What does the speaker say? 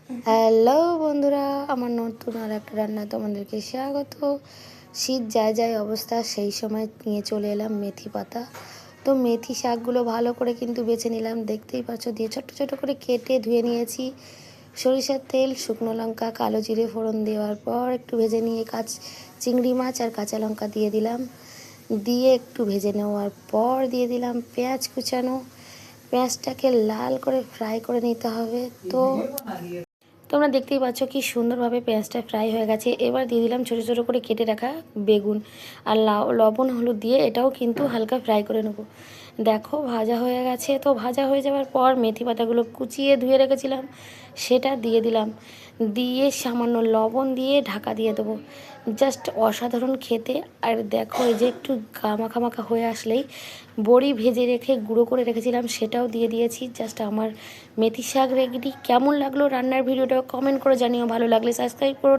Hello বন্ধুরা, আমার নতুন আর একটা রান্না তোমাদেরকে স্বাগত। শীত যায় যায় অবস্থা, সেই সময় নিয়ে চলে এলাম মেথি পাতা। তো মেথি শাকগুলো ভালো করে কিন্তু বেছে নিলাম, দেখতেই পাচ্ছ, দিয়ে ছোট ছোট করে কেটে ধুয়ে নিয়েছি। সরিষার তেল, শুকনো লঙ্কা, কালো জিরে ফোড়ন দেওয়ার পর একটু ভেজে নিয়ে চিংড়ি মাছ আর কাঁচা লঙ্কা দিয়ে দিলাম। দিয়ে একটু ভেজে নেওয়ার পর দিয়ে দিলাম পেঁয়াজ কুচানো। পেঁয়াজটাকে লাল করে ফ্রাই করে নিতে হবে। তো তোমরা দেখতেই পাচ্ছ কি সুন্দরভাবে পেঁয়াজটা ফ্রাই হয়ে গেছে। এবার দিয়ে দিলাম ছোটো ছোটো করে কেটে রাখা বেগুন আর লবণ হলুদ দিয়ে এটাও কিন্তু হালকা ফ্রাই করে নেবো। দেখো ভাজা হয়ে গেছে। তো ভাজা হয়ে যাওয়ার পর মেথি পাতাগুলো কুচিয়ে ধুয়ে রেখেছিলাম, সেটা দিয়ে দিলাম। দিয়ে সামান্য লবণ দিয়ে ঢাকা দিয়ে দেবো। জাস্ট অসাধারণ খেতে। আর দেখো এই যে একটু মাখা মাখা হয়ে আসলেই বড়ি ভেজে রেখে গুঁড়ো করে রেখেছিলাম, সেটাও দিয়ে দিয়েছি। জাস্ট আমার মেথি শাক রেডি। কেমন লাগলো রান্নার ভিডিওটা কমেন্ট করে জানিও, ভালো লাগলে সাবস্ক্রাইব করো।